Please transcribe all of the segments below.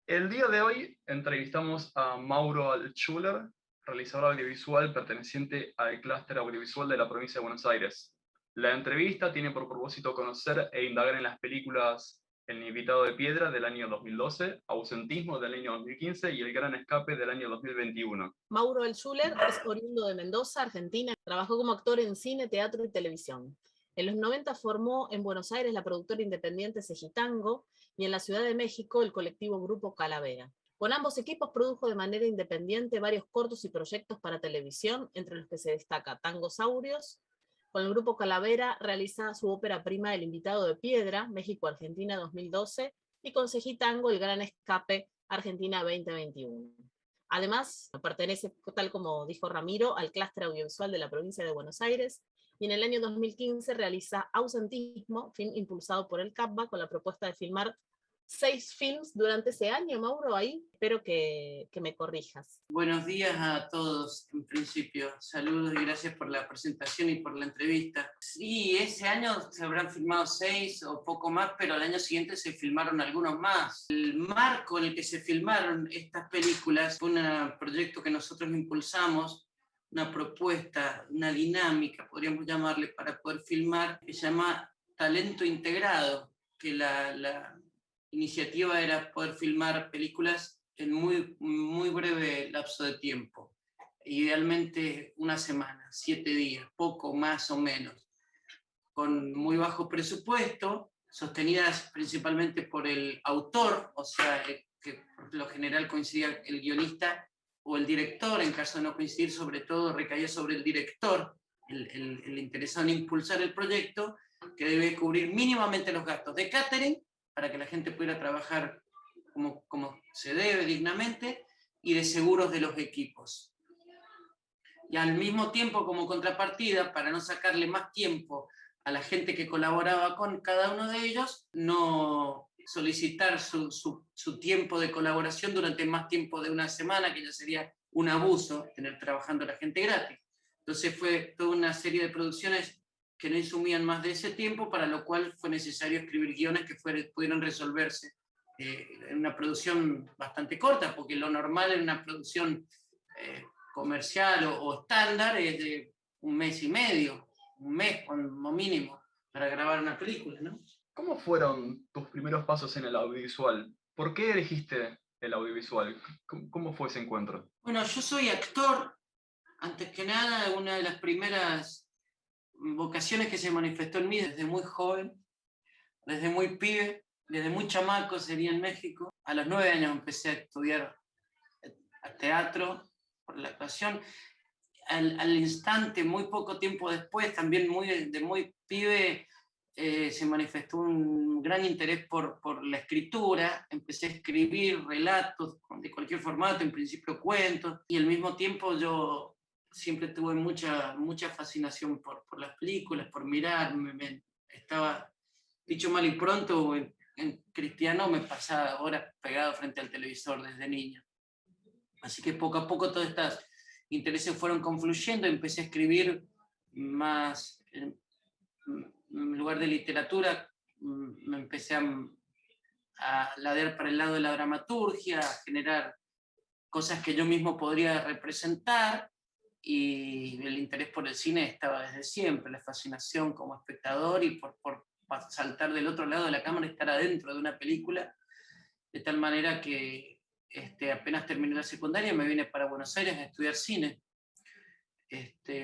El día de hoy entrevistamos a Mauro Altschuler, realizador audiovisual perteneciente al clúster audiovisual de la provincia de Buenos Aires. La entrevista tiene por propósito conocer e indagar en las películas El invitado de piedra del año 2012, Ausentismo del año 2015 y El gran escape del año 2021. Mauro Altschuler es oriundo de Mendoza, Argentina. Trabajó como actor en cine, teatro y televisión. En los 90 formó en Buenos Aires la productora independiente Segitango y en la Ciudad de México el colectivo Grupo Calavera. Con ambos equipos produjo de manera independiente varios cortos y proyectos para televisión, entre los que se destaca Tangosaurios. Con el Grupo Calavera realiza su ópera prima El invitado de piedra, México-Argentina 2012, y con Segitango El gran escape, Argentina 2021. Además, pertenece, tal como dijo Ramiro, al clúster audiovisual de la provincia de Buenos Aires y en el año 2015 realiza Ausentismo, film impulsado por el CAPBA con la propuesta de filmar 6 films durante ese año. Mauro, ahí espero que me corrijas. Buenos días a todos, en principio. Saludos y gracias por la presentación y por la entrevista. Sí, ese año se habrán filmado 6 o poco más, pero al año siguiente se filmaron algunos más. El marco en el que se filmaron estas películas fue un proyecto que nosotros impulsamos, una propuesta, una dinámica, podríamos llamarle, para poder filmar, que se llama Talento Integrado, que la iniciativa era poder filmar películas en muy breve lapso de tiempo, idealmente una semana, 7 días, poco más o menos, con muy bajo presupuesto, sostenidas principalmente por el autor, o sea, que por lo general coincidía el guionista o el director, en caso de no coincidir, sobre todo recaía sobre el director, el interesado en impulsar el proyecto, que debe cubrir mínimamente los gastos de catering, para que la gente pudiera trabajar como se debe, dignamente, y de seguros de los equipos. Y al mismo tiempo, como contrapartida, para no sacarle más tiempo a la gente que colaboraba con cada uno de ellos, no solicitar su tiempo de colaboración durante más tiempo de una semana, que ya sería un abuso tener trabajando a la gente gratis. Entonces fue toda una serie de producciones que no insumían más de ese tiempo, para lo cual fue necesario escribir guiones que pudieran resolverse en una producción bastante corta, porque lo normal en una producción comercial o estándar es de un mes y medio, un mes como mínimo, para grabar una película, ¿no? ¿Cómo fueron tus primeros pasos en el audiovisual? ¿Por qué elegiste el audiovisual? ¿Cómo fue ese encuentro? Bueno, yo soy actor, antes que nada, una de las primeras vocaciones que se manifestó en mí desde muy joven, desde muy pibe, desde muy chamaco sería en México. A los 9 años empecé a estudiar teatro por la actuación. Al instante, muy poco tiempo después, también de muy pibe, se manifestó un gran interés por la escritura. Empecé a escribir relatos de cualquier formato, en principio cuentos, y al mismo tiempo yo siempre tuve mucha fascinación por las películas, por mirar. Estaba, dicho mal y pronto, en cristiano me pasaba horas pegado frente al televisor desde niño. Así que poco a poco todos estos intereses fueron confluyendo. Empecé a escribir más en lugar de literatura. Me empecé a ladear para el lado de la dramaturgia, a generar cosas que yo mismo podría representar, y el interés por el cine estaba desde siempre, la fascinación como espectador y por saltar del otro lado de la cámara y estar adentro de una película, de tal manera que apenas terminé la secundaria me vine para Buenos Aires a estudiar cine,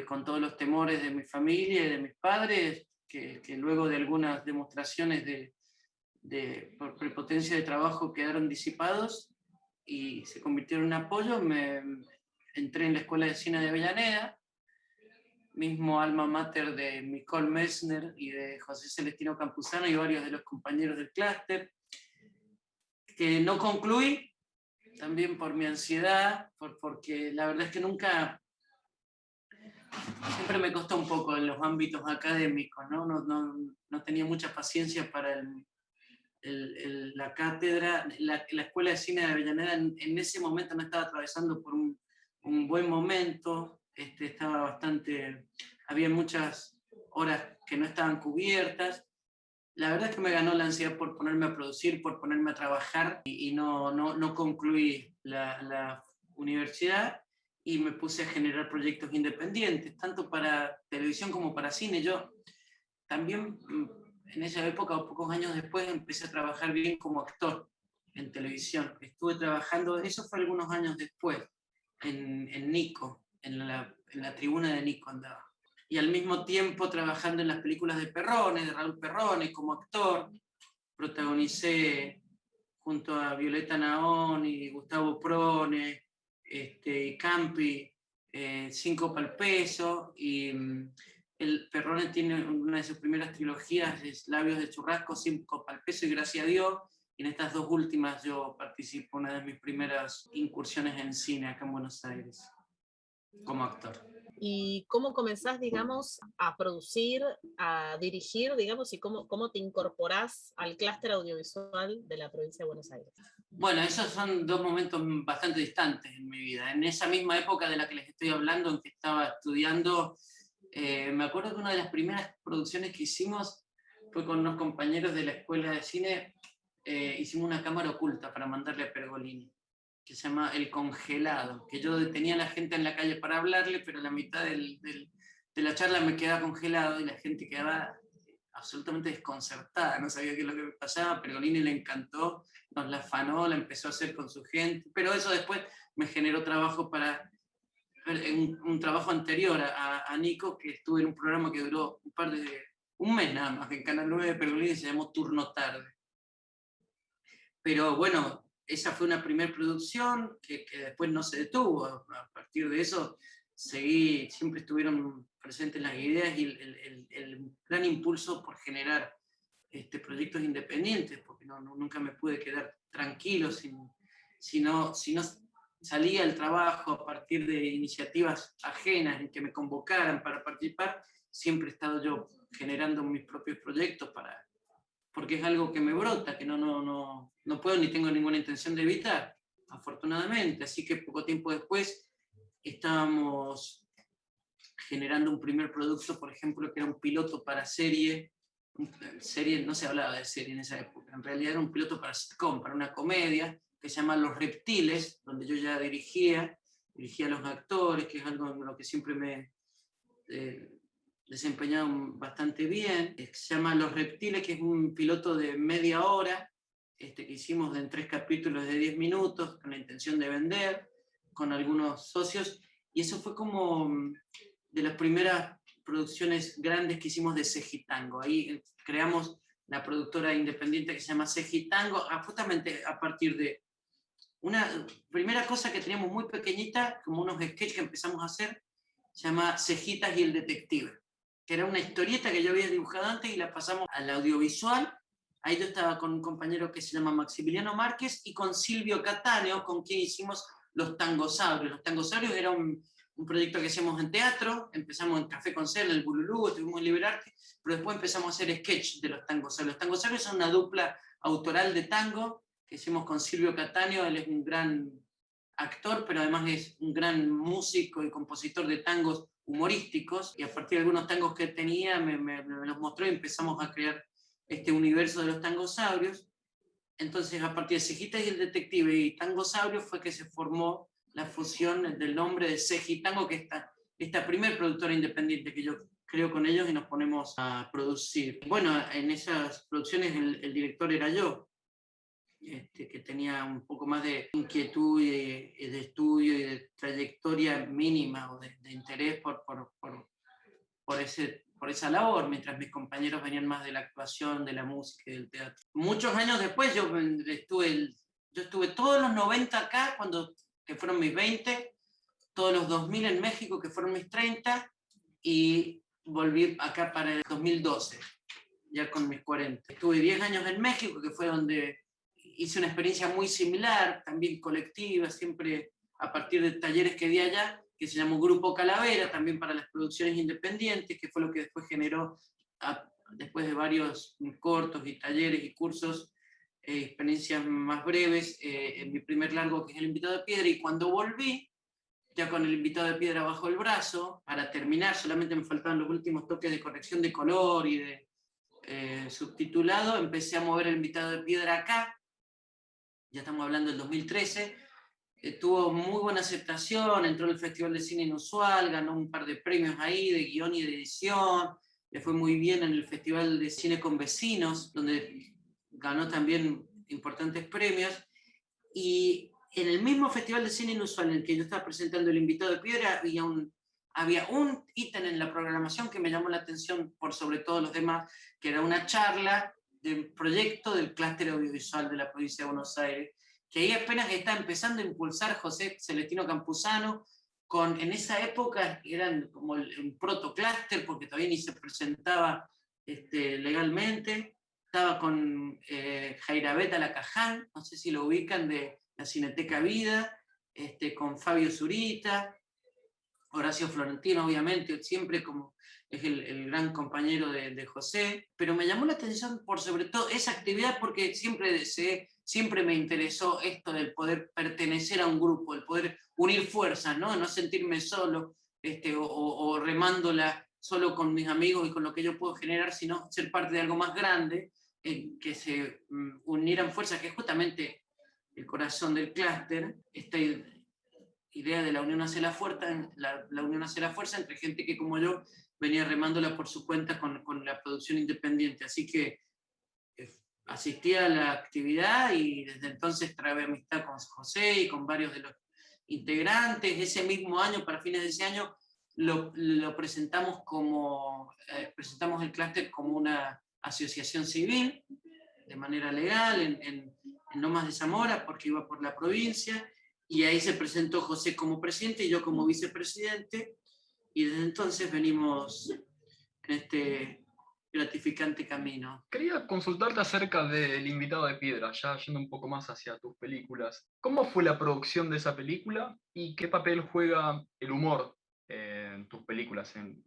con todos los temores de mi familia y de mis padres, que luego de algunas demostraciones por prepotencia de trabajo quedaron disipados y se convirtieron en apoyo. Entré en la Escuela de Cine de Avellaneda, mismo alma mater de Nicole Messner y de José Celestino Campuzano y varios de los compañeros del clúster, que no concluí, también por mi ansiedad, porque la verdad es que siempre me costó un poco en los ámbitos académicos, ¿no? No tenía mucha paciencia para la cátedra. La Escuela de Cine de Avellaneda en ese momento no estaba atravesando por un buen momento, estaba había muchas horas que no estaban cubiertas, La verdad es que me ganó la ansiedad por ponerme a producir, por ponerme a trabajar y no concluí la universidad y me puse a generar proyectos independientes, tanto para televisión como para cine. Yo también en esa época, o pocos años después, empecé a trabajar bien como actor en televisión. Estuve trabajando, eso fue algunos años después, en Nico, en la tribuna de Nico andaba. Y al mismo tiempo trabajando en las películas de Perrone, de Raúl Perrone, como actor. Protagonicé junto a Violeta Naón y Gustavo Prone, y Campi, Cinco pa'l peso, y el Perrone tiene una de sus primeras trilogías, es Labios de churrasco, Cinco pa'l peso y Gracias a Dios, y en estas dos últimas yo participo, una de mis primeras incursiones en cine acá en Buenos Aires, como actor. ¿Y cómo comenzás, digamos, a producir, a dirigir, digamos, y cómo te incorporás al clúster audiovisual de la provincia de Buenos Aires? Bueno, esos son dos momentos bastante distantes en mi vida. En esa misma época de la que les estoy hablando, en que estaba estudiando, me acuerdo que una de las primeras producciones que hicimos fue con unos compañeros de la escuela de cine, hicimos una cámara oculta para mandarle a Pergolini, que se llama El Congelado, que yo detenía a la gente en la calle para hablarle, pero a la mitad de la charla me quedaba congelado y la gente quedaba absolutamente desconcertada, no sabía qué es lo que me pasaba. Pergolini le encantó, nos la afanó, la empezó a hacer con su gente, pero eso después me generó trabajo para un trabajo anterior a Nico, que estuve en un programa que duró un mes nada más, en Canal 9 de Pergolini, se llamó Turno Tarde. Pero bueno, esa fue una primera producción que después no se detuvo. A partir de eso seguí, siempre estuvieron presentes las ideas y el gran impulso por generar proyectos independientes, porque nunca me pude quedar tranquilo si no salía al trabajo a partir de iniciativas ajenas en que me convocaran para participar. Siempre he estado yo generando mis propios proyectos porque es algo que me brota, que no puedo ni tengo ninguna intención de evitar, afortunadamente. Así que poco tiempo después estábamos generando un primer producto, por ejemplo, que era un piloto para serie. Serie, no se hablaba de serie en esa época, en realidad era un piloto para sitcom, para una comedia que se llama Los Reptiles, donde yo ya dirigía a los actores, que es algo en lo que siempre me desempeñado bastante bien. Se llama Los Reptiles, que es un piloto de media hora, que hicimos en 3 capítulos de 10 minutos, con la intención de vender, con algunos socios, y eso fue como de las primeras producciones grandes que hicimos de Segitango. Ahí creamos la productora independiente que se llama Segitango, justamente a partir de una primera cosa que teníamos muy pequeñita, como unos sketches que empezamos a hacer, se llama Cejitas y el Detective, que era una historieta que yo había dibujado antes y la pasamos al audiovisual. Ahí yo estaba con un compañero que se llama Maximiliano Márquez y con Silvio Cattaneo, con quien hicimos Los Tangosaurios. Los Tangosaurios era un proyecto que hacíamos en teatro, empezamos en Café Concel, en el Bululú, estuvimos en Liberarte, pero después empezamos a hacer sketch de Los Tangosaurios. Los Tangosaurios son una dupla autoral de tango que hicimos con Silvio Cattaneo. Él es un gran actor, pero además es un gran músico y compositor de tangos humorísticos, y a partir de algunos tangos que tenía me los mostró y empezamos a crear este universo de los tangosaurios. Entonces, a partir de Cejitas y el Detective y Tangosaurio fue que se formó la fusión del nombre de Segitango, que es esta primer productora independiente que yo creo con ellos y nos ponemos a producir. Bueno, en esas producciones el director era yo, que tenía un poco más de inquietud y de estudio y de trayectoria mínima o de interés por esa labor, mientras mis compañeros venían más de la actuación, de la música y del teatro. Muchos años después yo estuve todos los 90 acá, que fueron mis 20, todos los 2000 en México, que fueron mis 30, y volví acá para el 2012, ya con mis 40. Estuve 10 años en México, que fue donde hice una experiencia muy similar, también colectiva, siempre a partir de talleres que di allá, que se llamó Grupo Calavera, también para las producciones independientes, que fue lo que después generó, después de varios cortos y talleres y cursos, experiencias más breves, en mi primer largo, que es El Invitado de Piedra. Y cuando volví, ya con El Invitado de Piedra bajo el brazo, para terminar, solamente me faltaban los últimos toques de corrección de color y subtitulado, empecé a mover El invitado de piedra acá, ya estamos hablando del 2013, tuvo muy buena aceptación, entró al Festival de Cine Inusual, ganó un par de premios ahí de guión y de edición, le fue muy bien en el Festival de Cine con Vecinos, donde ganó también importantes premios, y en el mismo Festival de Cine Inusual en el que yo estaba presentando El invitado de piedra, había un ítem en la programación que me llamó la atención por sobre todos los demás, que era una charla del proyecto del clúster audiovisual de la provincia de Buenos Aires, que ahí apenas está empezando a impulsar José Celestino Campuzano, en esa época eran como un protoclúster, porque todavía ni se presentaba legalmente. Estaba con Jairabeta Lacaján, no sé si lo ubican, de la Cineteca Vida, con Fabio Zurita, Horacio Florentino, obviamente, siempre como es el gran compañero de José, pero me llamó la atención por sobre todo esa actividad porque siempre me interesó esto del poder pertenecer a un grupo, el poder unir fuerzas, no sentirme solo o remándola solo con mis amigos y con lo que yo puedo generar, sino ser parte de algo más grande, que se unieran fuerzas, que es justamente el corazón del clúster, esta idea de la unión hacia la fuerza, la unión hacia la fuerza entre gente que como yo venía remándola por su cuenta con la producción independiente. Así que asistí a la actividad y desde entonces trabé amistad con José y con varios de los integrantes. Ese mismo año, para fines de ese año, lo presentamos presentamos el clúster como una asociación civil, de manera legal, en Lomas de Zamora, porque iba por la provincia, y ahí se presentó José como presidente y yo como vicepresidente, y desde entonces venimos en este gratificante camino. Quería consultarte acerca del invitado de piedra, ya yendo un poco más hacia tus películas. ¿Cómo fue la producción de esa película y qué papel juega el humor en tus películas en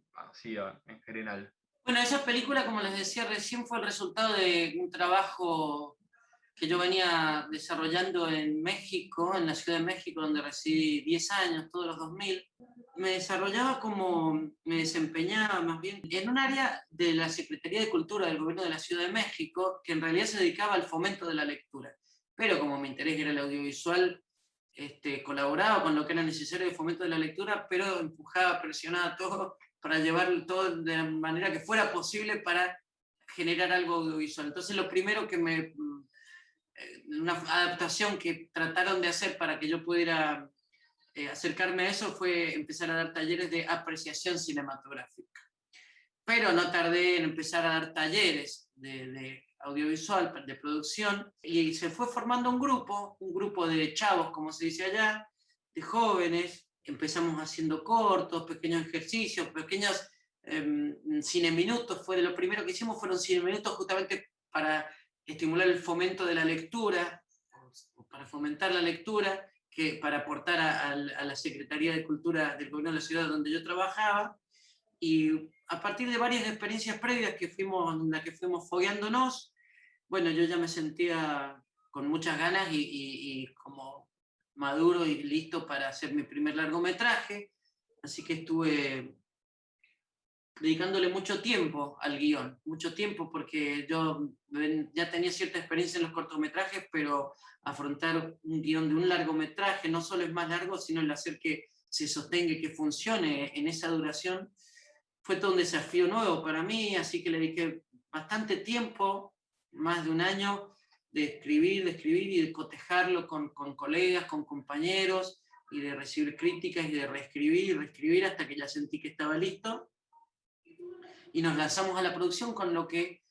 general? Bueno, esa película, como les decía recién, fue el resultado de un trabajo que yo venía desarrollando en México, en la Ciudad de México, donde residí 10 años, todos los 2000. Me desempeñaba más bien en un área de la Secretaría de Cultura del Gobierno de la Ciudad de México, que en realidad se dedicaba al fomento de la lectura. Pero como mi interés era el audiovisual, colaboraba con lo que era necesario de fomento de la lectura, pero empujaba, presionaba todo para llevar todo de la manera que fuera posible para generar algo audiovisual. Entonces lo primero una adaptación que trataron de hacer para que yo pudiera acercarme a eso fue empezar a dar talleres de apreciación cinematográfica. Pero no tardé en empezar a dar talleres de audiovisual, de producción, y se fue formando un grupo de chavos, como se dice allá, de jóvenes. Empezamos haciendo cortos, pequeños ejercicios, pequeños cineminutos. Lo primero que hicimos fueron cineminutos justamente para estimular el fomento de la lectura, para fomentar la lectura, para aportar a la Secretaría de Cultura del Gobierno de la ciudad donde yo trabajaba. Y a partir de varias experiencias previas en las que fuimos fogueándonos, bueno, yo ya me sentía con muchas ganas y como maduro y listo para hacer mi primer largometraje, así que estuve dedicándole mucho tiempo al guión, mucho tiempo, porque yo ya tenía cierta experiencia en los cortometrajes, pero afrontar un guión de un largometraje no solo es más largo, sino el hacer que se sostenga y que funcione en esa duración, fue todo un desafío nuevo para mí, así que le dediqué bastante tiempo, más de un año, de escribir y de cotejarlo con colegas, con compañeros, y de recibir críticas y de reescribir y reescribir hasta que ya sentí que estaba listo. Y nos lanzamos a la producción con lo que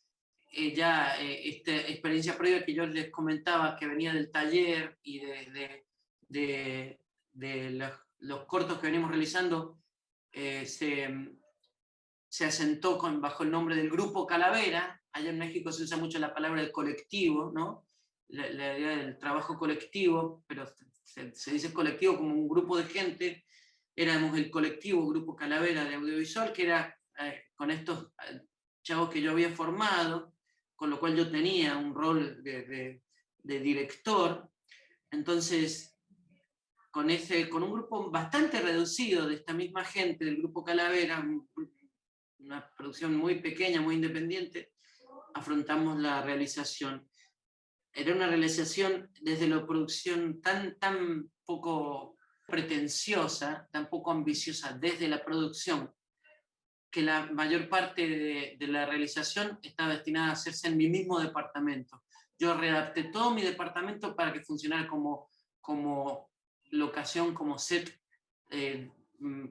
esta experiencia previa que yo les comentaba, que venía del taller y de los cortos que venimos realizando, se asentó bajo el nombre del Grupo Calavera. Allá en México se usa mucho la palabra del colectivo, ¿no? La idea del trabajo colectivo, pero se dice colectivo como un grupo de gente. Éramos el colectivo Grupo Calavera de audiovisual, que era con estos chavos que yo había formado, con lo cual yo tenía un rol de director. Entonces, con un grupo bastante reducido de esta misma gente del Grupo Calavera, una producción muy pequeña, muy independiente, afrontamos la realización. Era una realización desde la producción tan poco pretenciosa, tan poco ambiciosa desde la producción, que la mayor parte de la realización estaba destinada a hacerse en mi mismo departamento. Yo readapté todo mi departamento para que funcionara como locación, como set,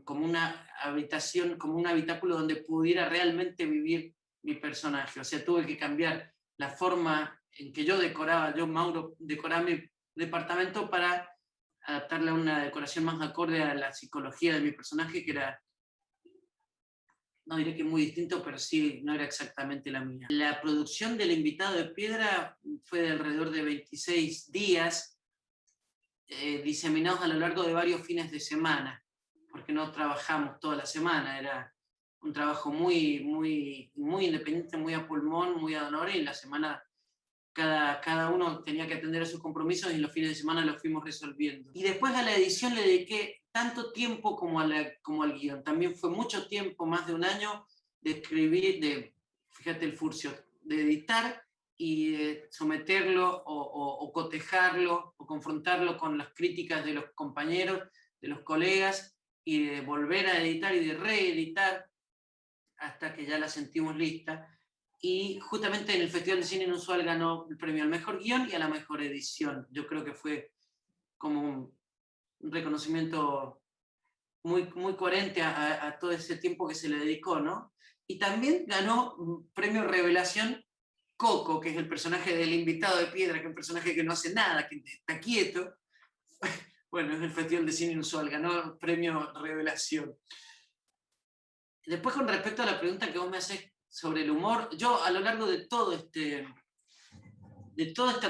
como una habitación, como un habitáculo donde pudiera realmente vivir mi personaje. O sea, tuve que cambiar la forma en que yo, Mauro, decoraba mi departamento para adaptarle a una decoración más acorde a la psicología de mi personaje, que era, no diré que muy distinto, pero sí, no era exactamente la mía. La producción del Invitado de Piedra fue de alrededor de 26 días, diseminados a lo largo de varios fines de semana, porque no trabajamos toda la semana, era un trabajo muy independiente, muy a pulmón, muy ad honorem, y la semana cada uno tenía que atender a sus compromisos y los fines de semana los fuimos resolviendo. Y después a la edición le dediqué tanto tiempo como al guión. También fue mucho tiempo, más de un año, de escribir, fíjate el furcio, de editar y de someterlo o cotejarlo o confrontarlo con las críticas de los compañeros, de los colegas, y de volver a editar y de reeditar hasta que ya la sentimos lista. Y justamente en el Festival de Cine Inusual ganó el premio al mejor guión y a la mejor edición. Yo creo que fue como un reconocimiento muy coherente a todo ese tiempo que se le dedicó, ¿no? Y también ganó un premio Revelación Coco, que es el personaje del Invitado de Piedra, que es un personaje que no hace nada, que está quieto. Bueno, es el Festival de Cine Inusual, ganó el premio Revelación. Después, con respecto a la pregunta que vos me haces sobre el humor, yo a lo largo de toda esta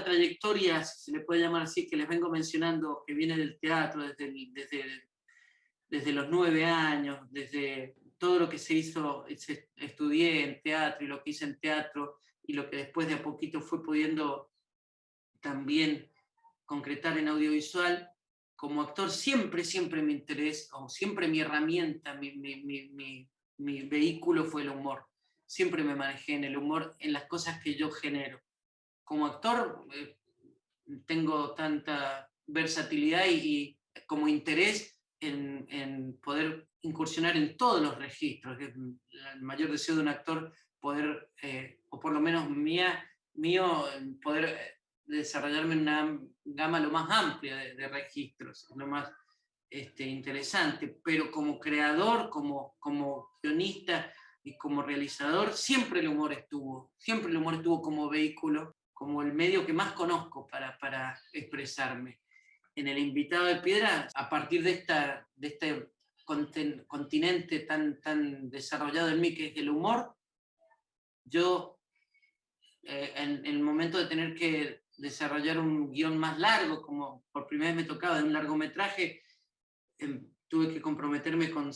trayectoria, si se le puede llamar así, que les vengo mencionando, que viene del teatro desde los 9 años, desde todo lo que se hizo, estudié en teatro y lo que hice en teatro, y lo que después de a poquito fue pudiendo también concretar en audiovisual, como actor siempre mi interés, o siempre mi herramienta, mi vehículo fue el humor. Siempre me manejé en el humor, en las cosas que yo genero. Como actor tengo tanta versatilidad y como interés en poder incursionar en todos los registros. Es el mayor deseo de un actor poder, o por lo menos mío, poder desarrollarme en una gama lo más amplia de registros, lo más interesante, pero como creador, como guionista y como realizador, siempre el humor estuvo como vehículo, como el medio que más conozco para expresarme. En el Invitado de Piedra, a partir de este continente tan desarrollado en mí que es el humor, yo en el momento de tener que desarrollar un guión más largo, como por primera vez me tocaba de un largometraje, tuve que comprometerme con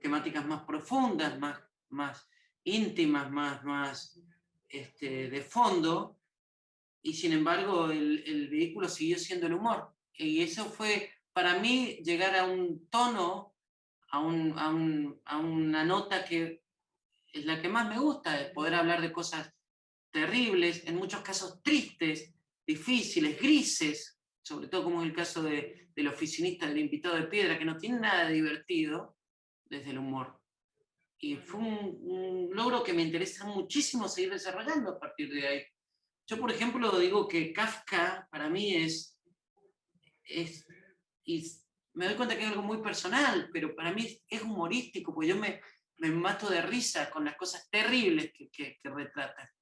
temáticas más profundas, más íntimas, más de fondo, y sin embargo el vehículo siguió siendo el humor. Y eso fue, para mí, llegar a un tono, a una nota que es la que más me gusta, de poder hablar de cosas terribles, en muchos casos tristes, difíciles, grises, sobre todo como es el caso del oficinista, del Invitado de Piedra, que no tiene nada de divertido desde el humor. Y fue un logro que me interesa muchísimo seguir desarrollando a partir de ahí. Yo, por ejemplo, digo que Kafka para mí y me doy cuenta que es algo muy personal, pero para mí es humorístico, porque yo me mato de risa con las cosas terribles que retrata,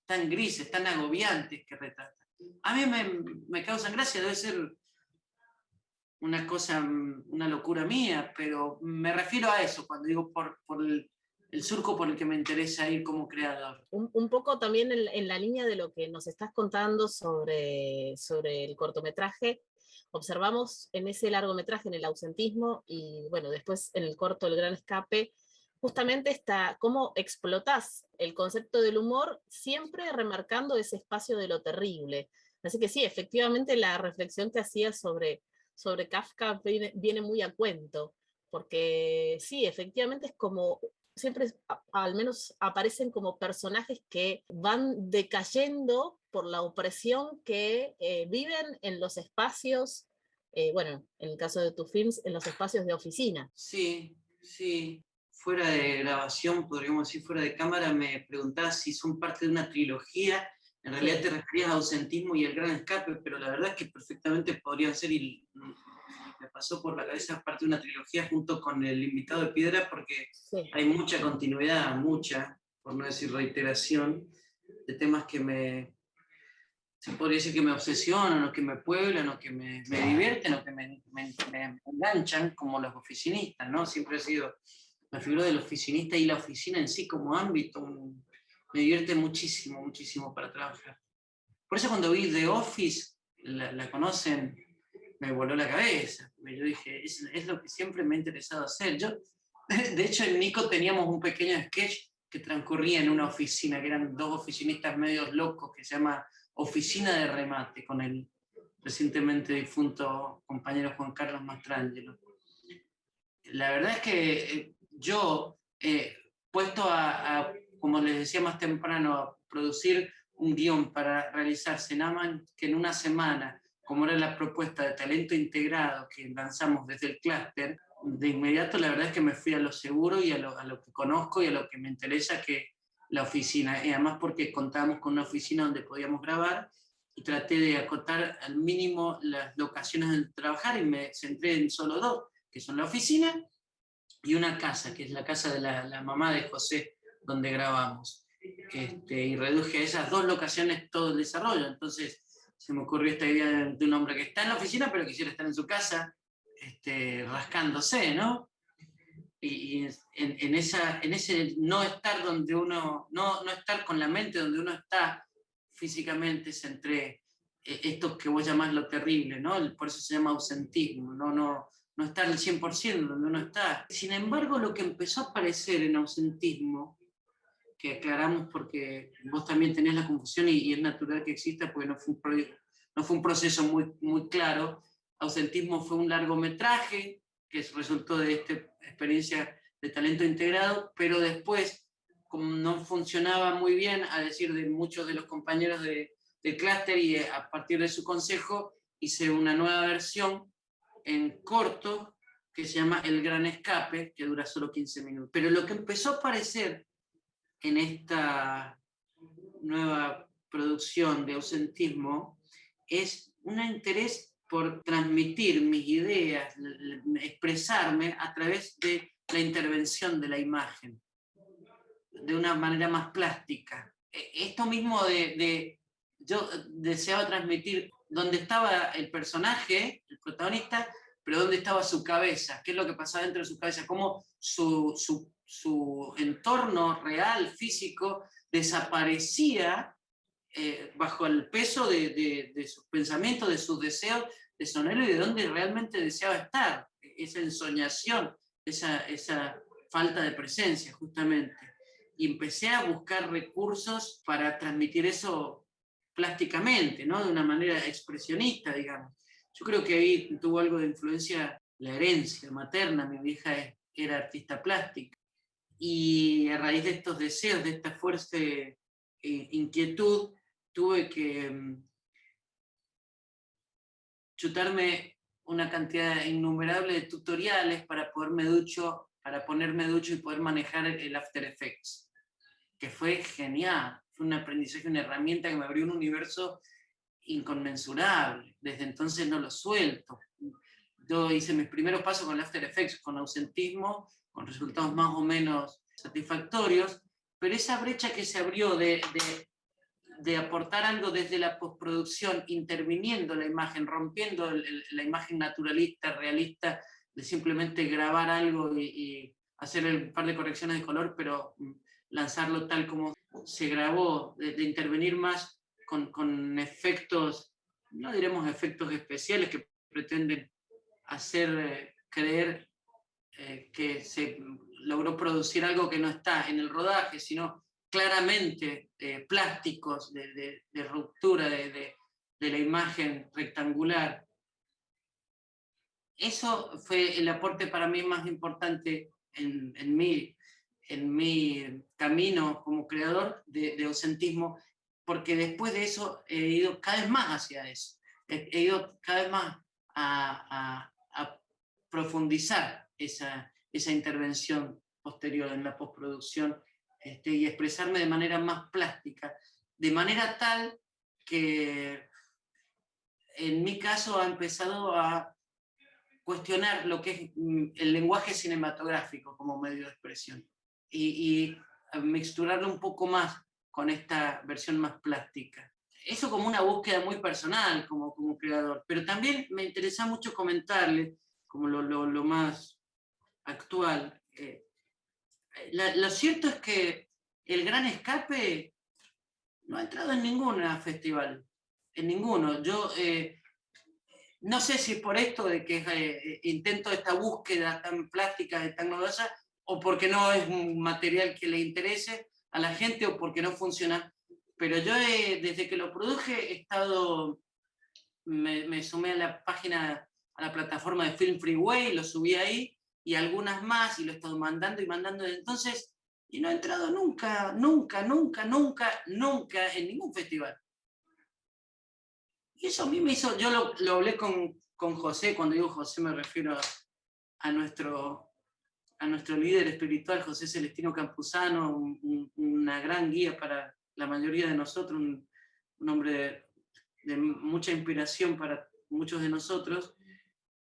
tan grises, tan agobiantes que retrata. A mí me causan gracia, debe ser una cosa, una locura mía, pero me refiero a eso cuando digo por el surco por el que me interesa ir como creador. Un poco también en la línea de lo que nos estás contando sobre el cortometraje, observamos en ese largometraje, en El ausentismo, y bueno, después en el corto El gran escape, justamente cómo explotás el concepto del humor, siempre remarcando ese espacio de lo terrible. Así que sí, efectivamente la reflexión que hacías sobre Kafka viene muy a cuento, porque sí, efectivamente es como Siempre, al menos, aparecen como personajes que van decayendo por la opresión que viven en los espacios, bueno, en el caso de tus films, en los espacios de oficina. Sí, sí. Fuera de grabación, podríamos decir, fuera de cámara, me preguntabas si son parte de una trilogía. En realidad te referías a Ausentismo y El Gran Escape, pero la verdad es que perfectamente podrían ser, y me pasó por la cabeza, parte de una trilogía junto con El Invitado de Piedra, porque Sí. hay mucha continuidad, mucha, por no decir reiteración, de temas que se podría decir que me obsesionan, o que me pueblan, o que me divierten, o que me enganchan, como los oficinistas, ¿no? Siempre ha sido la figura del oficinista y la oficina en sí como ámbito, me divierte muchísimo, muchísimo para trabajar. Por eso cuando vi The Office, la conocen, me voló la cabeza. Yo dije, es lo que siempre me ha interesado hacer. Yo, de hecho, en Nico teníamos un pequeño sketch que transcurría en una oficina, que eran dos oficinistas medios locos, que se llama Oficina de Remate, con el recientemente difunto compañero Juan Carlos Mastrangelo. La verdad es que yo, puesto como les decía más temprano, a producir un guión para realizarse nada más que en una semana, como era la propuesta de talento integrado que lanzamos desde el clúster, de inmediato la verdad es que me fui a lo seguro y a lo que conozco y a lo que me interesa, que la oficina. Y además porque contábamos con una oficina donde podíamos grabar, y traté de acotar al mínimo las locaciones de trabajar y me centré en solo dos, que son la oficina y una casa, que es la casa de la mamá de José, donde grabamos. Y reduje a esas dos locaciones todo el desarrollo. Entonces se me ocurrió esta idea de un hombre que está en la oficina, pero quisiera estar en su casa, rascándose, ¿no? Y en ese no estar donde uno, no estar con la mente donde uno está físicamente, centré esto que vos llamás lo terrible, ¿no? Por eso se llama ausentismo, no estar al 100% donde uno está. Sin embargo, lo que empezó a aparecer en ausentismo, que aclaramos porque vos también tenés la confusión y es natural que exista porque no fue un proceso muy, muy claro. Ausentismo fue un largometraje que resultó de esta experiencia de talento integrado, pero después, como no funcionaba muy bien, a decir de muchos de los compañeros del clúster, y a partir de su consejo, hice una nueva versión en corto que se llama El Gran Escape, que dura solo 15 minutos. Pero lo que empezó a aparecer en esta nueva producción de ausentismo es un interés por transmitir mis ideas, expresarme a través de la intervención de la imagen, de una manera más plástica. Esto mismo yo deseaba transmitir dónde estaba el personaje, el protagonista, pero dónde estaba su cabeza, qué es lo que pasaba dentro de su cabeza, cómo su entorno real, físico, desaparecía bajo el peso de sus pensamientos, de sus deseos, de su anhelo y de dónde realmente deseaba estar, esa ensoñación, esa falta de presencia, justamente. Y empecé a buscar recursos para transmitir eso plásticamente, ¿no? De una manera expresionista, digamos. Yo creo que ahí tuvo algo de influencia la herencia materna. Mi vieja era artista plástica. Y a raíz de estos deseos, de esta fuerte inquietud, tuve que chutarme una cantidad innumerable de tutoriales para ponerme ducho y poder manejar el After Effects, que fue genial. Fue un aprendizaje, una herramienta que me abrió un universo inconmensurable. Desde entonces no lo suelto. Yo hice mis primeros pasos con el After Effects, con ausentismo, con resultados más o menos satisfactorios, pero esa brecha que se abrió de aportar algo desde la postproducción, interviniendo la imagen, rompiendo la imagen naturalista, realista, de simplemente grabar algo y hacer un par de correcciones de color, pero lanzarlo tal como se grabó, de intervenir más con efectos, no diremos efectos especiales que pretenden hacer creer que se logró producir algo que no está en el rodaje, sino claramente plásticos de ruptura de la imagen rectangular. Eso fue el aporte para mí más importante en mí. en mi camino como creador de docentismo, porque después de eso he ido cada vez más hacia eso. He ido cada vez más a profundizar esa intervención posterior en la postproducción, y expresarme de manera más plástica, de manera tal que en mi caso ha empezado a cuestionar lo que es el lenguaje cinematográfico como medio de expresión y a mixturarlo un poco más con esta versión más plástica. Eso como una búsqueda muy personal como creador, pero también me interesa mucho comentarle, como lo más actual, lo cierto es que El Gran Escape no ha entrado en ningún festival, en ninguno. Yo no sé si es por esto de que intento esta búsqueda tan plástica y tan novedosa, o porque no es un material que le interese a la gente, o porque no funciona. Pero yo desde que lo produje he estado, me sumé a la página, a la plataforma de Film Freeway, lo subí ahí, y algunas más, y lo he estado mandando y mandando desde entonces, y no he entrado nunca, nunca, nunca, nunca, nunca en ningún festival. Y eso a mí me hizo, yo lo hablé con José. Cuando digo José me refiero a nuestro líder espiritual, José Celestino Campuzano, una gran guía para la mayoría de nosotros, un hombre de mucha inspiración para muchos de nosotros.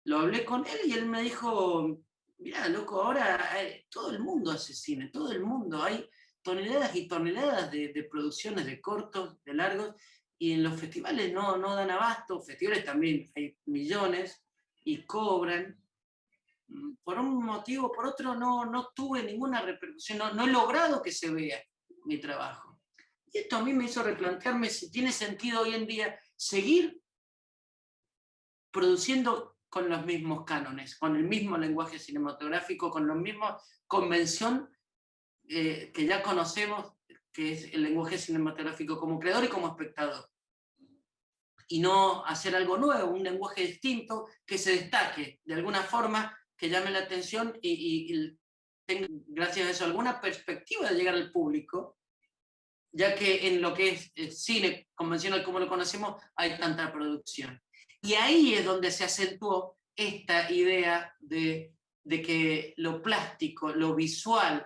Lo hablé con él y él me dijo, mirá, loco, ahora todo el mundo hace cine, todo el mundo, hay toneladas y toneladas de producciones de cortos, de largos, y en los festivales no dan abasto. Festivales también hay millones y cobran. Por un motivo o por otro no tuve ninguna repercusión, no he logrado que se vea mi trabajo. Y esto a mí me hizo replantearme si tiene sentido hoy en día seguir produciendo con los mismos cánones, con el mismo lenguaje cinematográfico, con la misma convención que ya conocemos, que es el lenguaje cinematográfico como creador y como espectador. Y no hacer algo nuevo, un lenguaje distinto, que se destaque de alguna forma, que llame la atención y tenga, gracias a eso, alguna perspectiva de llegar al público, ya que en lo que es cine convencional como lo conocemos hay tanta producción. Y ahí es donde se acentuó esta idea de que lo plástico, lo visual,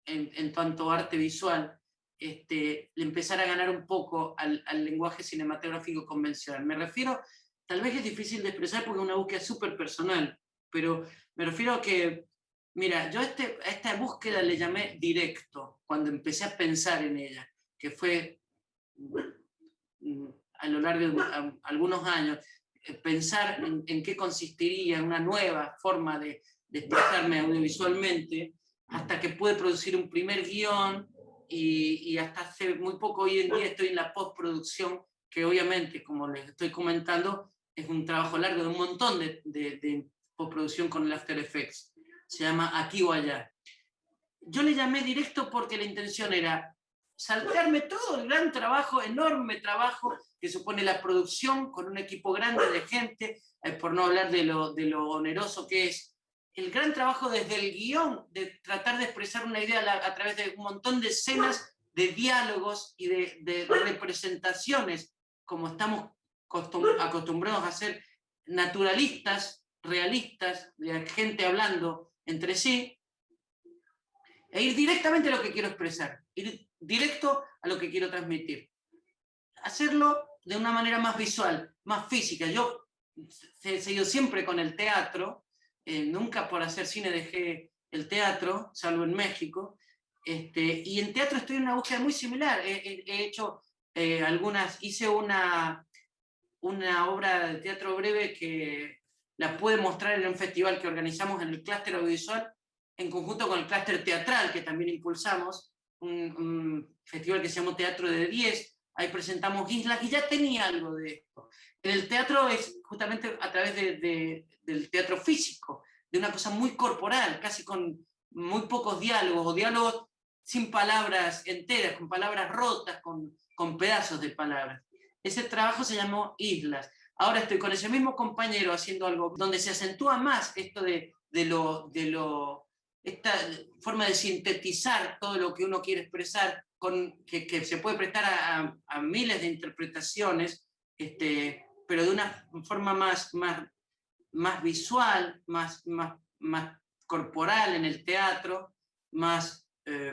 en tanto arte visual, le empezara a ganar un poco al lenguaje cinematográfico convencional. Me refiero, tal vez es difícil de expresar porque es una búsqueda súper personal, pero me refiero a que, mira, yo a esta búsqueda le llamé directo, cuando empecé a pensar en ella, que fue a lo largo de algunos años, pensar en qué consistiría una nueva forma de expresarme audiovisualmente, hasta que pude producir un primer guión, y hasta hace muy poco, hoy en día, estoy en la postproducción, que obviamente, como les estoy comentando, es un trabajo largo de un montón de postproducción con el After Effects. Se llama Aquí o Allá. Yo le llamé directo porque la intención era saltearme todo el gran trabajo, enorme trabajo que supone la producción con un equipo grande de gente, por no hablar de lo oneroso que es, el gran trabajo desde el guión, de tratar de expresar una idea a través de un montón de escenas, de diálogos y de representaciones, como estamos acostumbrados a ser naturalistas, realistas, de gente hablando entre sí, e ir directamente a lo que quiero expresar, ir directo a lo que quiero transmitir. Hacerlo de una manera más visual, más física. Yo he seguido siempre con el teatro, nunca por hacer cine dejé el teatro, salvo en México, y en teatro estoy en una búsqueda muy similar. He hecho hice una obra de teatro breve que la pude mostrar en un festival que organizamos en el clúster audiovisual, en conjunto con el clúster teatral, que también impulsamos, un festival que se llamó Teatro de 10, ahí presentamos Islas, y ya tenía algo de esto. En el teatro es justamente a través del teatro físico, de una cosa muy corporal, casi con muy pocos diálogos, o diálogos sin palabras enteras, con palabras rotas, con pedazos de palabras. Ese trabajo se llamó Islas. Ahora estoy con ese mismo compañero haciendo algo donde se acentúa más esto de lo esta forma de sintetizar todo lo que uno quiere expresar, que se puede prestar a miles de interpretaciones, pero de una forma más visual, más corporal en el teatro, más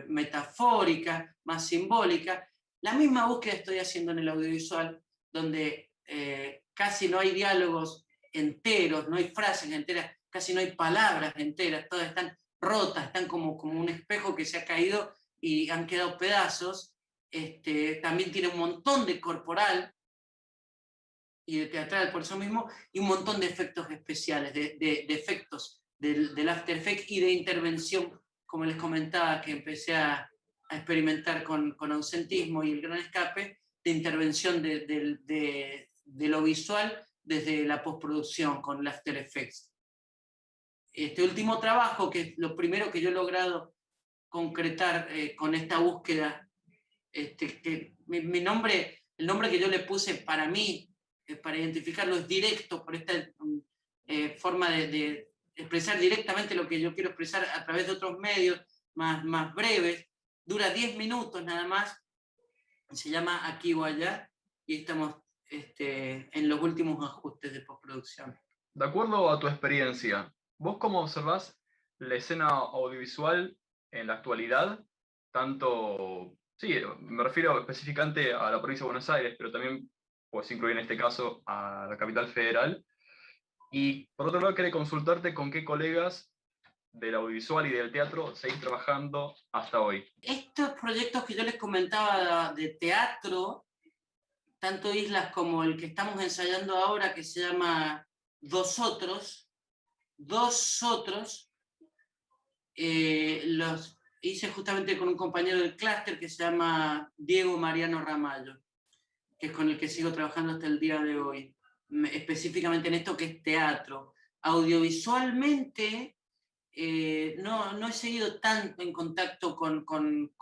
metafórica, más simbólica. La misma búsqueda estoy haciendo en el audiovisual, donde casi no hay diálogos enteros, no hay frases enteras, casi no hay palabras enteras, todas están rotas, están como un espejo que se ha caído y han quedado pedazos. También tiene un montón de corporal y de teatral por eso mismo, y un montón de efectos especiales, de efectos del After Effects y de intervención, como les comentaba, que empecé a experimentar con ausentismo y el gran escape, de intervención de lo visual desde la postproducción con el After Effects. Este último trabajo, que es lo primero que yo he logrado concretar con esta búsqueda, que mi nombre, el nombre que yo le puse para mí, para identificarlo, es directo, por esta forma de expresar directamente lo que yo quiero expresar a través de otros medios más breves. Dura 10 minutos nada más, se llama Aquí o Allá, y estamos en los últimos ajustes de postproducción. De acuerdo a tu experiencia, ¿vos cómo observás la escena audiovisual en la actualidad? Tanto, sí, me refiero específicamente a la provincia de Buenos Aires, pero también puedes incluir en este caso a la capital federal. Y por otro lado, quería consultarte con qué colegas del audiovisual y del teatro seguís trabajando hasta hoy. Estos proyectos que yo les comentaba de teatro, tanto Islas como el que estamos ensayando ahora, que se llama Dos Otros, los hice justamente con un compañero del clúster que se llama Diego Mariano Ramallo, que es con el que sigo trabajando hasta el día de hoy, específicamente en esto que es teatro. Audiovisualmente, no he seguido tanto en contacto con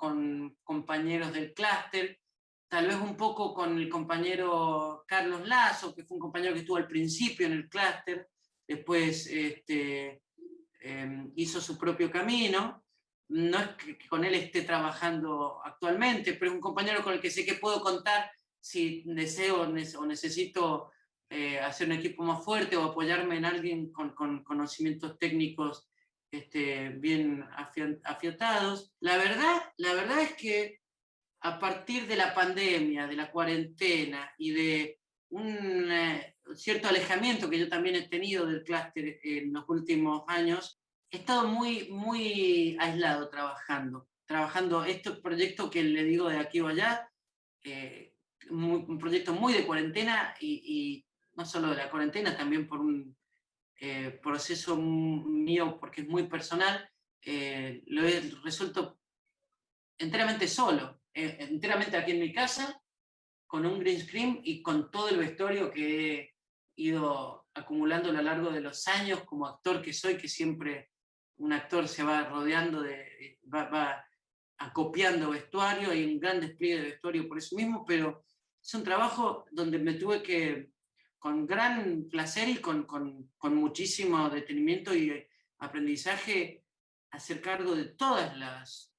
compañeros del clúster, tal vez un poco con el compañero Carlos Lazo, que fue un compañero que estuvo al principio en el clúster, después hizo su propio camino. No es que con él esté trabajando actualmente, pero es un compañero con el que sé que puedo contar si deseo o necesito hacer un equipo más fuerte o apoyarme en alguien con conocimientos técnicos bien afiatados. La verdad es que a partir de la pandemia, de la cuarentena y de un cierto alejamiento que yo también he tenido del clúster en los últimos años, he estado muy aislado trabajando estos proyectos que le digo de aquí o allá, un proyecto muy de cuarentena y no solo de la cuarentena, también por un proceso mío, porque es muy personal, lo he resuelto enteramente solo, enteramente aquí en mi casa, con un green screen y con todo el vestuario que he ido acumulando a lo largo de los años como actor que soy, que siempre un actor se va rodeando, va acopiando vestuario, hay un gran despliegue de vestuario por eso mismo, pero es un trabajo donde me tuve que, con gran placer y con muchísimo detenimiento y aprendizaje, hacer cargo de todas las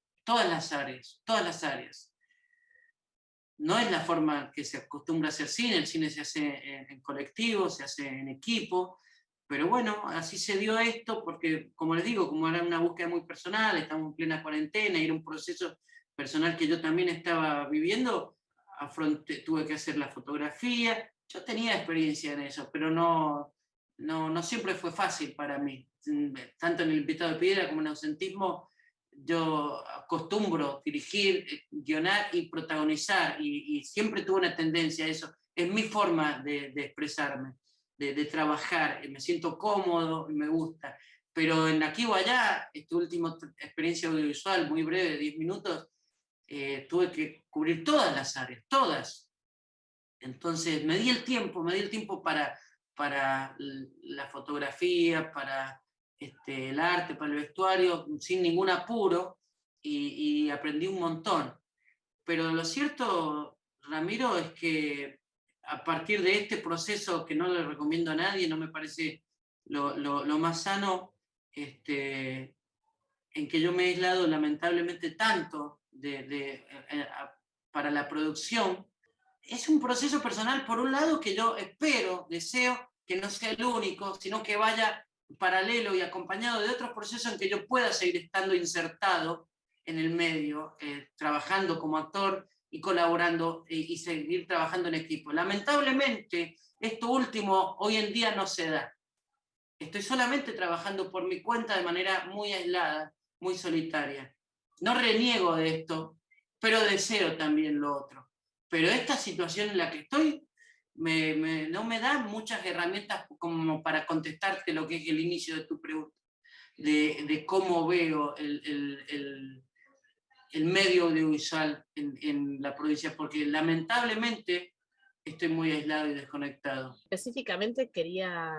áreas. No es la forma que se acostumbra a hacer cine, el cine se hace en colectivo, se hace en equipo, pero bueno, así se dio esto porque, como les digo, como era una búsqueda muy personal, estamos en plena cuarentena y era un proceso personal que yo también estaba viviendo, tuve que hacer la fotografía, yo tenía experiencia en eso, pero no siempre fue fácil para mí, tanto en El Invitado de Piedra como en Ausentismo. Yo acostumbro dirigir, guionar y protagonizar, y siempre tuve una tendencia a eso. Es mi forma de expresarme, de trabajar. Me siento cómodo y me gusta. Pero en Aquí o Allá, esta última experiencia audiovisual, muy breve, de 10 minutos, tuve que cubrir todas las áreas, todas. Entonces me di el tiempo para la fotografía, para el arte, para el vestuario, sin ningún apuro, y aprendí un montón. Pero lo cierto, Ramiro, es que a partir de este proceso, que no le recomiendo a nadie, no me parece lo más sano, en que yo me he aislado lamentablemente tanto para la producción, es un proceso personal, por un lado, que yo espero, deseo que no sea el único, sino que vaya paralelo y acompañado de otros procesos en que yo pueda seguir estando insertado en el medio, trabajando como actor y colaborando y seguir trabajando en equipo. Lamentablemente, esto último hoy en día no se da. Estoy solamente trabajando por mi cuenta de manera muy aislada, muy solitaria. No reniego de esto, pero deseo también lo otro. Pero esta situación en la que estoy no me da muchas herramientas como para contestarte lo que es el inicio de tu pregunta, de cómo veo el medio audiovisual en la provincia, porque lamentablemente estoy muy aislado y desconectado. Específicamente quería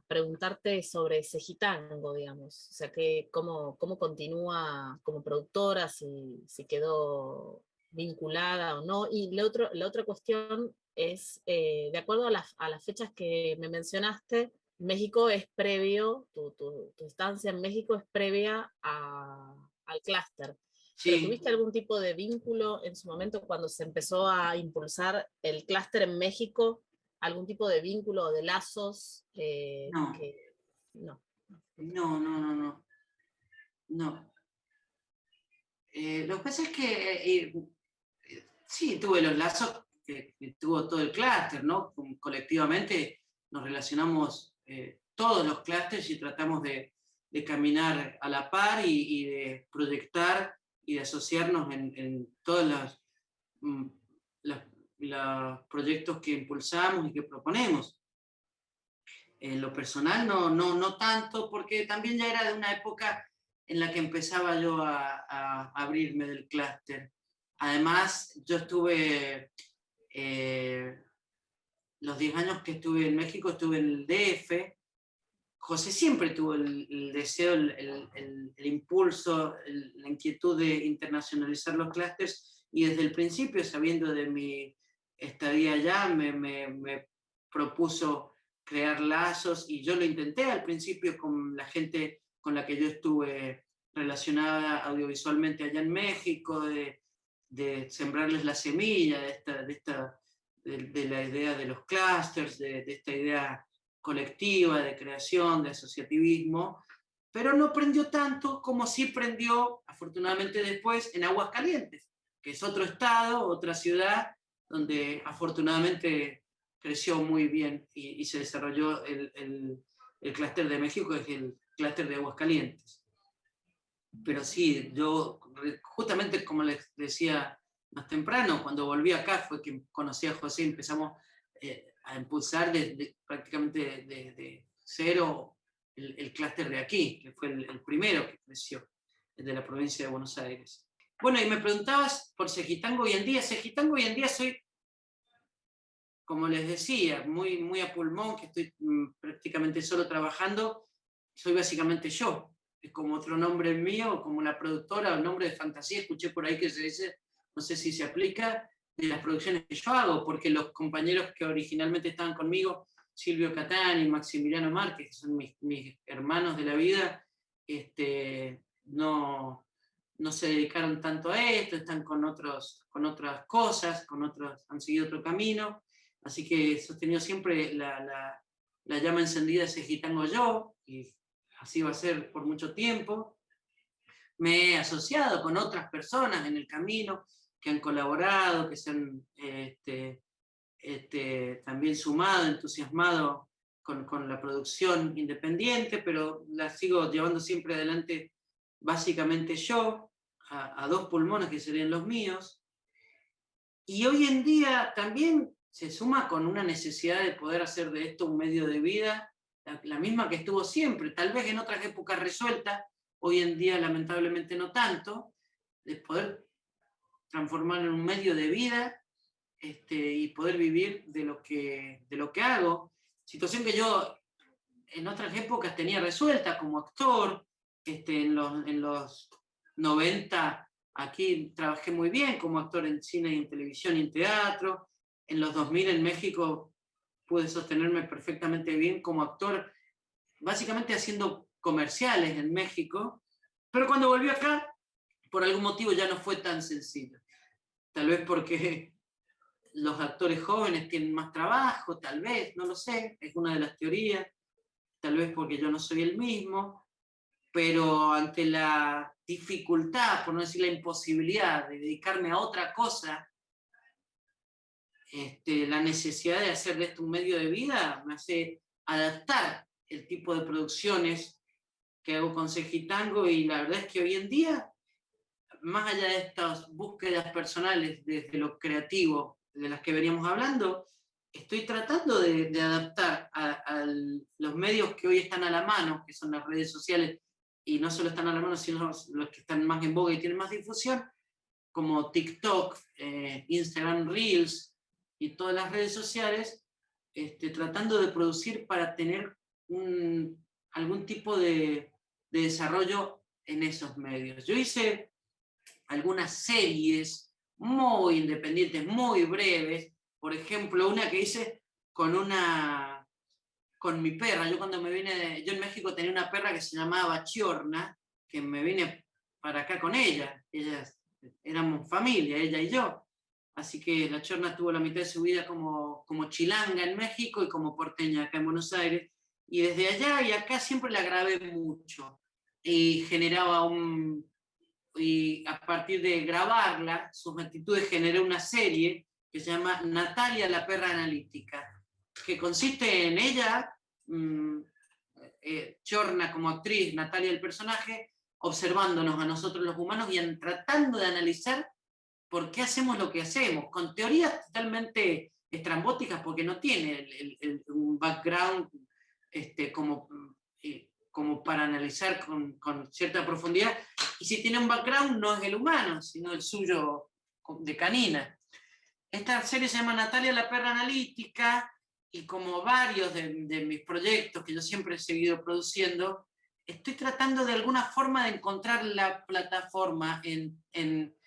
preguntarte sobre Segitango, digamos, o sea, cómo continúa como productora, si quedó vinculada o no. Y la otra cuestión es, de acuerdo a las fechas que me mencionaste, México es previo, tu estancia en México es previa al clúster. ¿Pero Sí. tuviste algún tipo de vínculo en su momento cuando se empezó a impulsar el clúster en México? ¿Algún tipo de vínculo o de lazos? No. No. No. Lo que pasa es que sí, tuve los lazos que tuvo todo el clúster, ¿no? Colectivamente nos relacionamos todos los clústeres y tratamos de caminar a la par y de proyectar y de asociarnos en todos los proyectos que impulsamos y que proponemos. En lo personal no tanto, porque también ya era de una época en la que empezaba yo a abrirme del clúster. Además, yo estuve, los 10 años que estuve en México, estuve en el DF. José siempre tuvo el deseo, el impulso, la inquietud de internacionalizar los clústeres, y desde el principio, sabiendo de mi estadía allá, me propuso crear lazos, y yo lo intenté al principio con la gente con la que yo estuve relacionada audiovisualmente allá en México, de sembrarles la semilla de la idea de los clústeres, de esta idea colectiva, de creación, de asociativismo, pero no prendió tanto como sí prendió, afortunadamente después, en Aguascalientes, que es otro estado, otra ciudad, donde afortunadamente creció muy bien y se desarrolló el clúster de México, que es el clúster de Aguascalientes. Pero sí, yo justamente como les decía más temprano, cuando volví acá fue que conocí a José y empezamos a impulsar prácticamente de cero el clúster de aquí, que fue el primero que creció, el de la provincia de Buenos Aires. Bueno, y me preguntabas por Segitango hoy en día. Segitango hoy en día soy, como les decía, muy a pulmón, que estoy prácticamente solo trabajando. Soy básicamente yo. Es como otro nombre mío, como la productora, el nombre de fantasía, escuché por ahí que se dice, no sé si se aplica, de las producciones que yo hago, porque los compañeros que originalmente estaban conmigo, Silvio Catani y Maximiliano Márquez, que son mis hermanos de la vida, no se dedicaron tanto a esto, están con otras cosas, han seguido otro camino, así que he sostenido siempre la llama encendida de Segitango yo, y así va a ser por mucho tiempo. Me he asociado con otras personas en el camino que han colaborado, que se han también sumado, entusiasmado con la producción independiente, pero la sigo llevando siempre adelante básicamente yo, a dos pulmones que serían los míos. Y hoy en día también se suma con una necesidad de poder hacer de esto un medio de vida, la misma que estuvo siempre, tal vez en otras épocas resuelta, hoy en día lamentablemente no tanto, de poder transformarlo en un medio de vida y poder vivir de lo que hago. Situación que yo en otras épocas tenía resuelta como actor. En los 90 aquí trabajé muy bien como actor en cine y en televisión y en teatro. En los 2000 en México pude sostenerme perfectamente bien como actor, básicamente haciendo comerciales en México, Pero cuando volví acá, por algún motivo ya no fue tan sencillo. Tal vez porque los actores jóvenes tienen más trabajo, tal vez, no lo sé, es una de las teorías. Tal vez porque yo no soy el mismo, pero ante la dificultad, por no decir la imposibilidad de dedicarme a otra cosa, la necesidad de hacer de esto un medio de vida me hace adaptar el tipo de producciones que hago con Segitango, y la verdad es que hoy en día, más allá de estas búsquedas personales desde lo creativo de las que veníamos hablando, estoy tratando de adaptar a los medios que hoy están a la mano, que son las redes sociales, y no solo están a la mano, sino los que están más en boga y tienen más difusión, como TikTok, Instagram Reels y todas las redes sociales, tratando de producir para tener algún tipo de desarrollo en esos medios. Yo hice algunas series muy independientes, muy breves. Por ejemplo, una que hice con mi perra. Yo cuando me vine, yo en México tenía una perra que se llamaba Chiorna, que me vine para acá con ella. Éramos familia, ella y yo. Así que la Chiorna tuvo la mitad de su vida como chilanga en México y como porteña acá en Buenos Aires. Y desde allá y acá siempre la grabé mucho. Y generaba y a partir de grabarla, sus actitudes, generé una serie que se llama Natalia la perra analítica, que consiste en ella, Chorna como actriz, Natalia el personaje, observándonos a nosotros los humanos y tratando de analizar por qué hacemos lo que hacemos, con teorías totalmente estrambóticas, porque no tiene un background como para analizar con cierta profundidad, y si tiene un background no es el humano, sino el suyo de canina. Esta serie se llama Natalia la perra analítica, y como varios de mis proyectos que yo siempre he seguido produciendo, estoy tratando de alguna forma de encontrar la plataforma en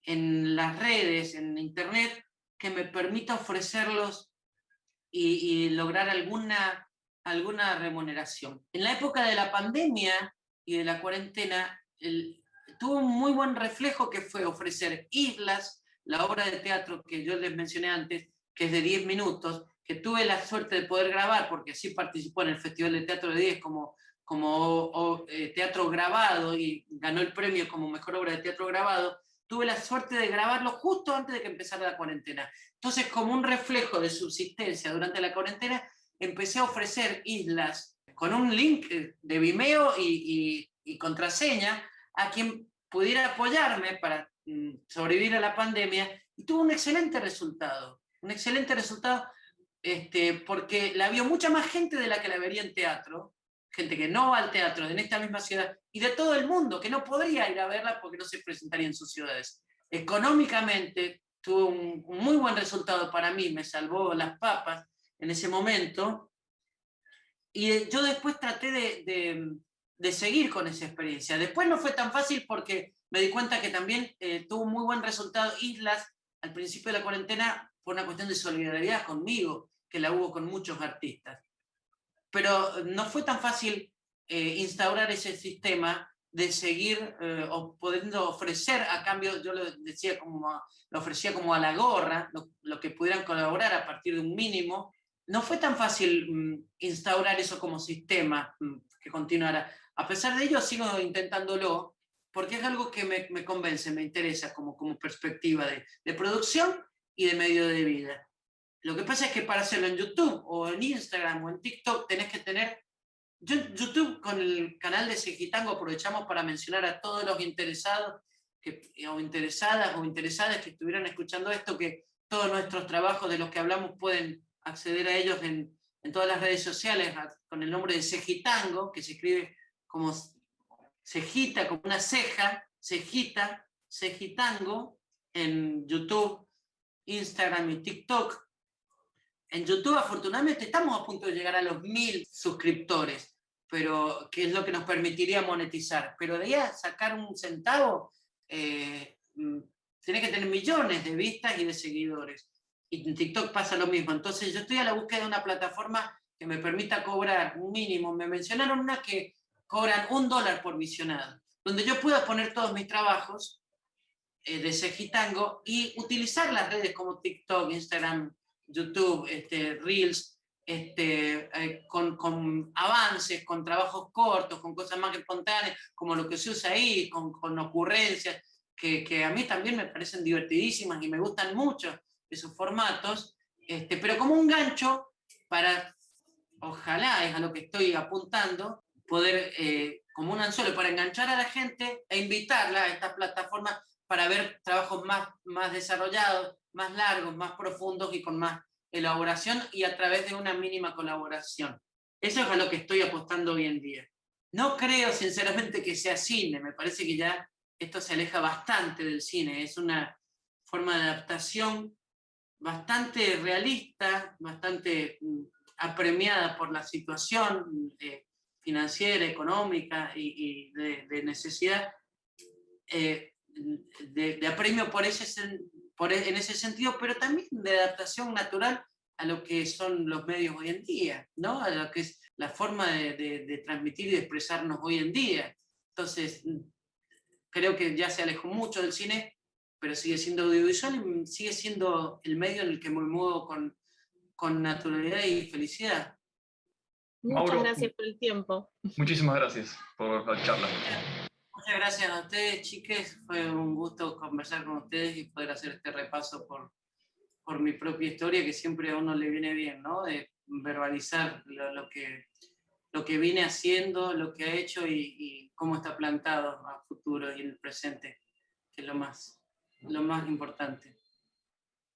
las redes, en internet, que me permita ofrecerlos y lograr alguna remuneración. En la época de la pandemia y de la cuarentena, tuvo un muy buen reflejo, que fue ofrecer Islas, la obra de teatro que yo les mencioné antes, que es de 10 minutos, que tuve la suerte de poder grabar, porque así participó en el Festival de Teatro de 10 como teatro grabado, y ganó el premio como mejor obra de teatro grabado. Tuve la suerte de grabarlo justo antes de que empezara la cuarentena. Entonces, como un reflejo de subsistencia durante la cuarentena, empecé a ofrecer Islas con un link de Vimeo y contraseña a quien pudiera apoyarme para sobrevivir a la pandemia, y tuvo un excelente resultado. Porque la vio mucha más gente de la que la vería en teatro, gente que no va al teatro en esta misma ciudad, y de todo el mundo, que no podría ir a verla porque no se presentaría en sus ciudades. Económicamente tuvo un muy buen resultado para mí, me salvó las papas en ese momento, y yo después traté de seguir con esa experiencia. Después no fue tan fácil porque me di cuenta que también tuvo un muy buen resultado Islas al principio de la cuarentena, por una cuestión de solidaridad conmigo, que la hubo con muchos artistas. Pero no fue tan fácil instaurar ese sistema de seguir pudiendo ofrecer a cambio. Yo lo ofrecía como a la gorra, lo que pudieran colaborar a partir de un mínimo. No fue tan fácil instaurar eso como sistema que continuara. A pesar de ello, sigo intentándolo, porque es algo que me convence, me interesa como perspectiva de producción y de medio de vida. Lo que pasa es que para hacerlo en YouTube o en Instagram o en TikTok tenés que tener... Yo en YouTube, con el canal de Segitango, aprovechamos para mencionar a todos los interesados o interesadas que estuvieran escuchando esto, que todos nuestros trabajos de los que hablamos pueden acceder a ellos en todas las redes sociales con el nombre de Segitango, que se escribe como cejita, como una ceja, cejita, Segitango, en YouTube, Instagram y TikTok. En YouTube, afortunadamente, estamos a punto de llegar a los 1000 suscriptores, pero que es lo que nos permitiría monetizar. Pero de ahí a sacar un centavo, tiene que tener millones de vistas y de seguidores. Y en TikTok pasa lo mismo. Entonces yo estoy a la búsqueda de una plataforma que me permita cobrar un mínimo. Me mencionaron una que cobran $1 por visionado. donde yo pueda poner todos mis trabajos de Segitango y utilizar las redes como TikTok, Instagram, YouTube, Reels, con avances, con trabajos cortos, con cosas más espontáneas, como lo que se usa ahí, con ocurrencias, que a mí también me parecen divertidísimas y me gustan mucho esos formatos, pero como un gancho para, ojalá es a lo que estoy apuntando, poder, como un anzuelo, para enganchar a la gente e invitarla a estas plataformas para ver trabajos más desarrollados, más largos, más profundos y con más elaboración y a través de una mínima colaboración. Eso es a lo que estoy apostando hoy en día. No creo sinceramente que sea cine, me parece que ya esto se aleja bastante del cine, es una forma de adaptación bastante realista, bastante apremiada por la situación financiera, económica y de necesidad, de apremio en ese sentido, pero también de adaptación natural a lo que son los medios hoy en día, ¿no? A lo que es la forma de transmitir y de expresarnos hoy en día. Entonces, creo que ya se alejó mucho del cine, pero sigue siendo audiovisual y sigue siendo el medio en el que me muevo con naturalidad y felicidad. Muchas Mauro, gracias por el tiempo. muchísimas gracias por la charla. Muchas gracias a ustedes, chiques. Fue un gusto conversar con ustedes y poder hacer este repaso por mi propia historia, que siempre a uno le viene bien, ¿no? De verbalizar lo que vine haciendo, lo que ha hecho y cómo está plantado a futuro y en el presente, que es lo más importante.